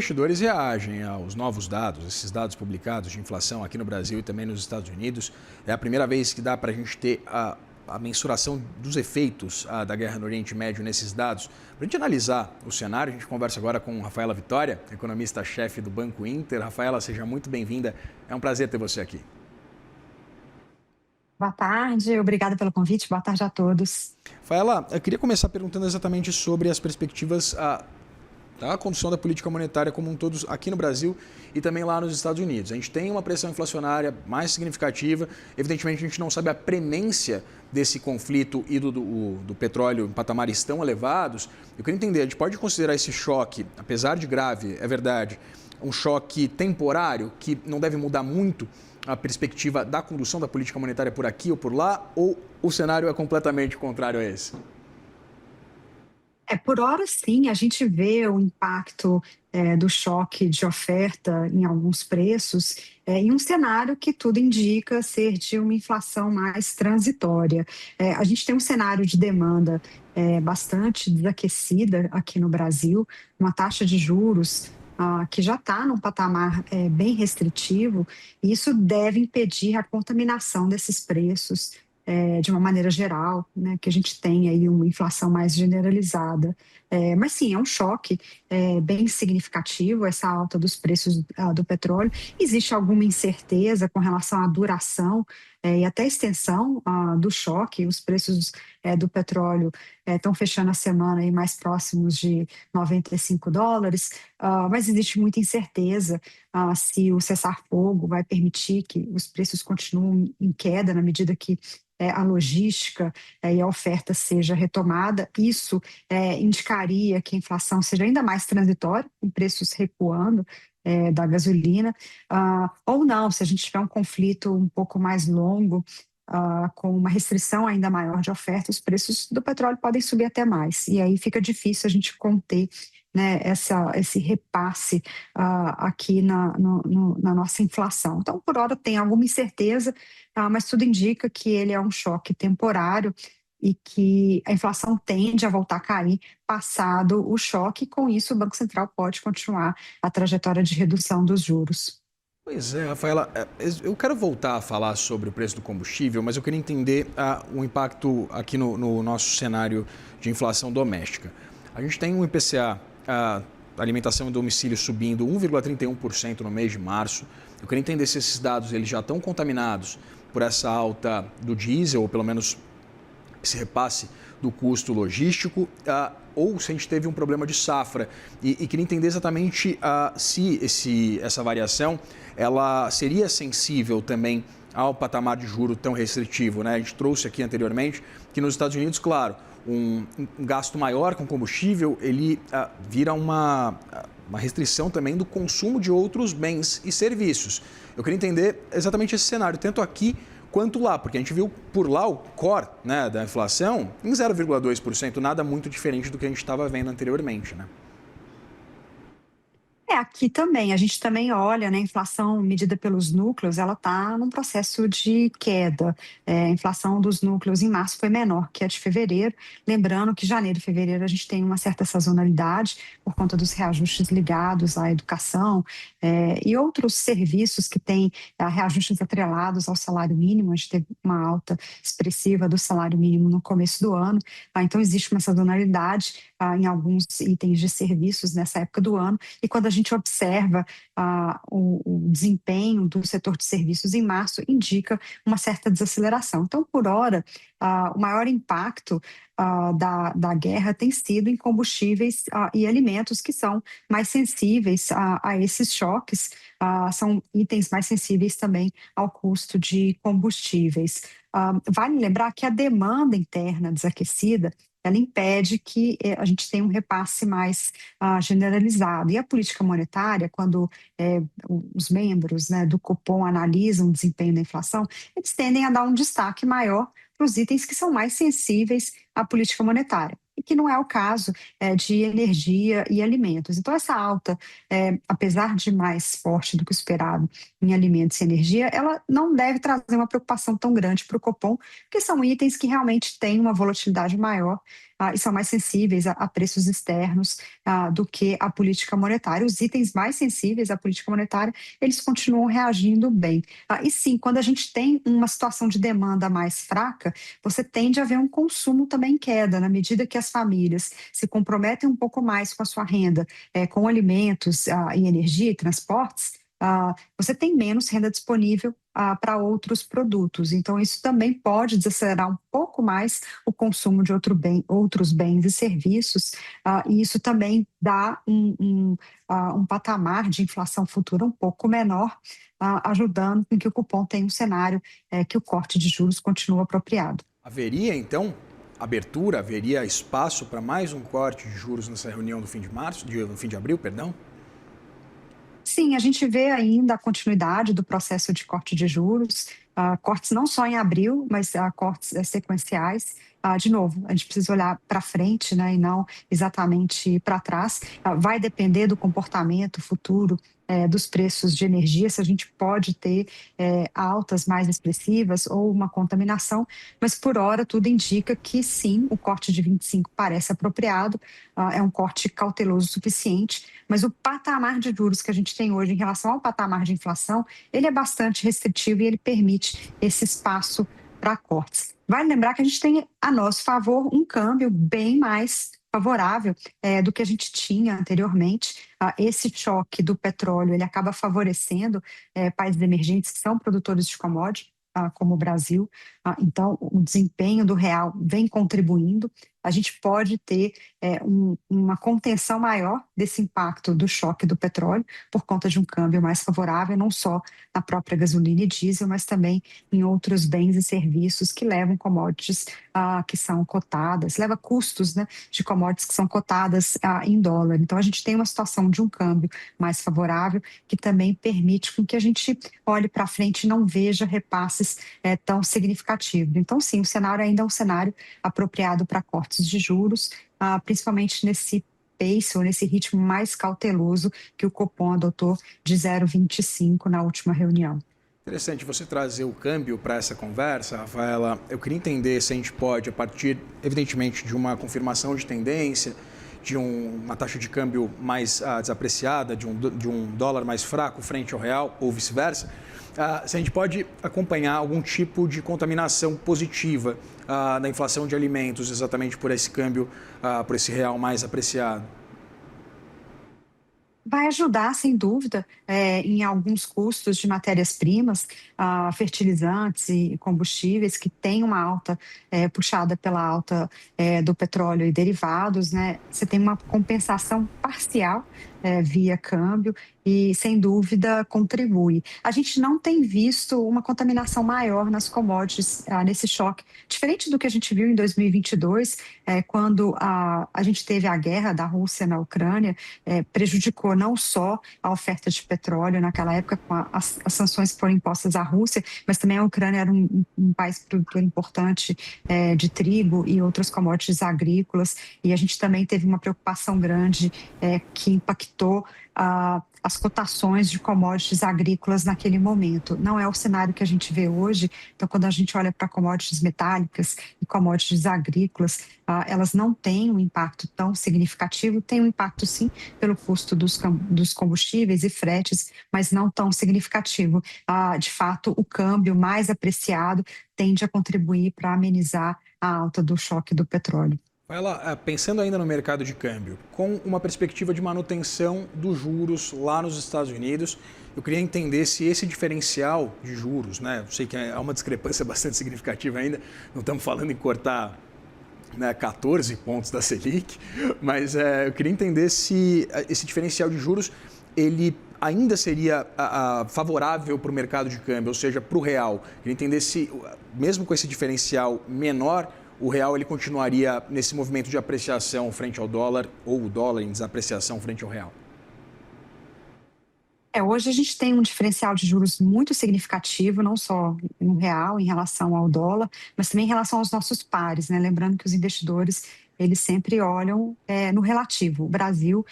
investidores reagem aos novos dados, esses dados publicados de inflação aqui no Brasil e também nos Estados Unidos. É a primeira vez que dá para a gente ter a mensuração dos efeitos da guerra no Oriente Médio nesses dados. Para a gente analisar o cenário, a gente conversa agora com Rafaela Vitória, economista-chefe do Banco Inter. Rafaela, seja muito bem-vinda. É um prazer ter você aqui. Boa tarde, obrigada pelo convite. Boa tarde a todos. Rafaela, eu queria começar perguntando exatamente sobre as perspectivas da condução da política monetária como um todo aqui no Brasil e também lá nos Estados Unidos. A gente tem uma pressão inflacionária mais significativa. Evidentemente, a gente não sabe a premência desse conflito e do petróleo em patamares tão elevados. Eu queria entender, a gente pode considerar esse choque, apesar de grave, é verdade, um choque temporário que não deve mudar muito a perspectiva da condução da política monetária por aqui ou por lá, ou o cenário é completamente contrário a esse? Por hora, sim, a gente vê o impacto do choque de oferta em alguns preços, em um cenário que tudo indica ser de uma inflação mais transitória. A gente tem um cenário de demanda bastante desaquecida aqui no Brasil, uma taxa de juros que já está num patamar bem restritivo, e isso deve impedir a contaminação desses preços de uma maneira geral, né, que a gente tenha aí uma inflação mais generalizada. Mas sim, é um choque bem significativo essa alta dos preços do petróleo. Existe alguma incerteza com relação à duração e até extensão do choque. Os preços do petróleo estão fechando a semana aí mais próximos de US$ 95, mas existe muita incerteza se o cessar-fogo vai permitir que os preços continuem em queda na medida que a logística e a oferta seja retomada. Isso indicaria que a inflação seja ainda mais transitória, com preços recuando da gasolina, ou não, se a gente tiver um conflito um pouco mais longo, com uma restrição ainda maior de oferta, os preços do petróleo podem subir até mais. E aí fica difícil a gente conter, né, esse repasse aqui na nossa inflação. Então, por hora, tem alguma incerteza, mas tudo indica que ele é um choque temporário e que a inflação tende a voltar a cair passado o choque, e com isso o Banco Central pode continuar a trajetória de redução dos juros. Pois é, Rafaela, eu quero voltar a falar sobre o preço do combustível, mas eu queria entender o impacto aqui no nosso cenário de inflação doméstica. A gente tem um IPCA, alimentação e domicílio, subindo 1,31% no mês de março. Eu queria entender se esses dados eles já estão contaminados por essa alta do diesel, ou pelo menos esse repasse do custo logístico, ou se a gente teve um problema de safra. E queria entender exatamente se essa variação ela seria sensível também ao patamar de juro tão restritivo, né? A gente trouxe aqui anteriormente que nos Estados Unidos, claro, um gasto maior com combustível, ele vira uma restrição também do consumo de outros bens e serviços. Eu queria entender exatamente esse cenário, tanto aqui quanto lá, porque a gente viu por lá o core, né, da inflação em 0,2%, nada muito diferente do que a gente estava vendo anteriormente, né? Aqui também, a gente também olha, né, a inflação medida pelos núcleos, ela está num processo de queda. A inflação dos núcleos em março foi menor que a de fevereiro, lembrando que janeiro e fevereiro a gente tem uma certa sazonalidade por conta dos reajustes ligados à educação e outros serviços que têm reajustes atrelados ao salário mínimo. A gente teve uma alta expressiva do salário mínimo no começo do ano, então existe uma sazonalidade em alguns itens de serviços nessa época do ano, e quando a gente observa o desempenho do setor de serviços em março, indica uma certa desaceleração. Então, por hora, o maior impacto da guerra tem sido em combustíveis e alimentos, que são mais sensíveis a esses choques, são itens mais sensíveis também ao custo de combustíveis. Vale lembrar que a demanda interna desaquecida ela impede que a gente tenha um repasse mais generalizado. E a política monetária, quando os membros, né, do Copom analisam o desempenho da inflação, eles tendem a dar um destaque maior para os itens que são mais sensíveis à política monetária, e que não é o caso de energia e alimentos. Então, essa alta, apesar de mais forte do que o esperado em alimentos e energia, ela não deve trazer uma preocupação tão grande para o Copom, porque são itens que realmente têm uma volatilidade maior e são mais sensíveis a preços externos do que a política monetária. Os itens mais sensíveis à política monetária, eles continuam reagindo bem. E sim, quando a gente tem uma situação de demanda mais fraca, você tende a ver um consumo também em queda, na medida que as famílias se comprometem um pouco mais com a sua renda, com alimentos e energia e transportes, você tem menos renda disponível para outros produtos. Então, isso também pode desacelerar um pouco mais o consumo de outros bens e serviços, e isso também dá um patamar de inflação futura um pouco menor, ajudando com que o cupom tenha um cenário que o corte de juros continue apropriado. Haveria, então, abertura, haveria espaço para mais um corte de juros nessa reunião do fim de março, no fim de abril, perdão? Sim, a gente vê ainda a continuidade do processo de corte de juros, cortes não só em abril, mas cortes sequenciais. De novo, a gente precisa olhar para frente, né, e não exatamente para trás. Vai depender do comportamento futuro dos preços de energia, se a gente pode ter altas mais expressivas ou uma contaminação, mas por hora tudo indica que sim, o corte de 25 parece apropriado, é um corte cauteloso o suficiente, mas o patamar de juros que a gente tem hoje em relação ao patamar de inflação, ele é bastante restritivo e ele permite esse espaço para cortes. Vale lembrar que a gente tem a nosso favor um câmbio bem mais favorável do que a gente tinha anteriormente. Esse choque do petróleo ele acaba favorecendo países emergentes que são produtores de commodities, como o Brasil. Então, o desempenho do real vem contribuindo. A gente pode ter uma contenção maior desse impacto do choque do petróleo por conta de um câmbio mais favorável, não só na própria gasolina e diesel, mas também em outros bens e serviços que levam commodities que são cotadas, leva custos, né, de commodities que são cotadas em dólar. Então, a gente tem uma situação de um câmbio mais favorável que também permite com que a gente olhe para frente e não veja repasses tão significativos. Então, sim, o cenário ainda é um cenário apropriado para cortes de juros, principalmente nesse pace ou nesse ritmo mais cauteloso que o Copom adotou de 0,25 na última reunião. Interessante você trazer o câmbio para essa conversa, Rafaela. Eu queria entender se a gente pode, a partir, evidentemente, de uma confirmação de tendência, de uma taxa de câmbio mais desapreciada, de um dólar mais fraco frente ao real, ou vice-versa, se a gente pode acompanhar algum tipo de contaminação positiva da inflação de alimentos, exatamente por esse câmbio, por esse real mais apreciado. Vai ajudar, sem dúvida, em alguns custos de matérias-primas, fertilizantes e combustíveis, que tem uma alta puxada pela alta do petróleo e derivados, né? Você tem uma compensação parcial via câmbio e, sem dúvida, contribui. A gente não tem visto uma contaminação maior nas commodities nesse choque, diferente do que a gente viu em 2022, quando a gente teve a guerra da Rússia na Ucrânia, prejudicou não só a oferta de petróleo naquela época, com as sanções que foram impostas à Rússia, mas também a Ucrânia era um país produtor importante de trigo e outras commodities agrícolas, e a gente também teve uma preocupação grande que impactou as cotações de commodities agrícolas naquele momento. Não é o cenário que a gente vê hoje. Então, quando a gente olha para commodities metálicas e commodities agrícolas, elas não têm um impacto tão significativo. Tem um impacto, sim, pelo custo dos combustíveis e fretes, mas não tão significativo. De fato, o câmbio mais apreciado tende a contribuir para amenizar a alta do choque do petróleo. Ela, pensando ainda no mercado de câmbio, com uma perspectiva de manutenção dos juros lá nos Estados Unidos, eu queria entender se esse diferencial de juros, né, eu sei que há uma discrepância bastante significativa ainda, não estamos falando em cortar 14 pontos da Selic, mas eu queria entender se esse diferencial de juros, ele ainda seria favorável para o mercado de câmbio, ou seja, para o real. Eu queria entender se, mesmo com esse diferencial menor, o real ele continuaria nesse movimento de apreciação frente ao dólar ou o dólar em desapreciação frente ao real? Hoje a gente tem um diferencial de juros muito significativo, não só no real em relação ao dólar, mas também em relação aos nossos pares, né? Lembrando que os investidores eles sempre olham no relativo, o Brasil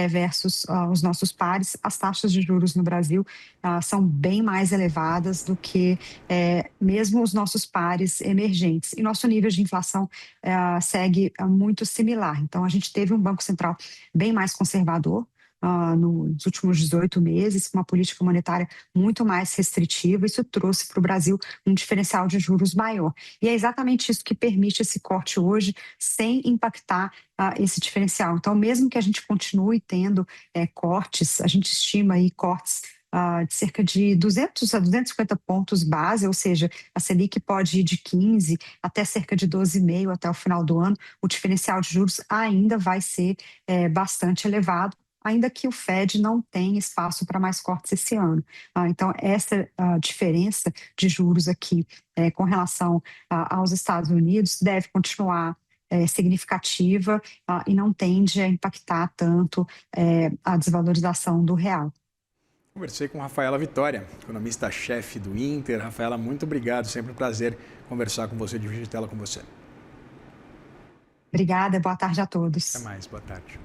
versus os nossos pares. As taxas de juros no Brasil são bem mais elevadas do que mesmo os nossos pares emergentes. E nosso nível de inflação segue muito similar. Então, a gente teve um Banco Central bem mais conservador nos últimos 18 meses, com uma política monetária muito mais restritiva. Isso trouxe para o Brasil um diferencial de juros maior. E é exatamente isso que permite esse corte hoje, sem impactar esse diferencial. Então, mesmo que a gente continue tendo cortes, a gente estima aí cortes de cerca de 200 a 250 pontos base, ou seja, a Selic pode ir de 15 até cerca de 12,5 até o final do ano. O diferencial de juros ainda vai ser bastante elevado, ainda que o Fed não tenha espaço para mais cortes esse ano. Então, essa diferença de juros aqui com relação aos Estados Unidos deve continuar significativa e não tende a impactar tanto a desvalorização do real. Conversei com Rafaela Vitória, economista-chefe do Inter. Rafaela, muito obrigado. Sempre um prazer conversar com você, dividir tela com você. Obrigada, boa tarde a todos. Até mais, boa tarde.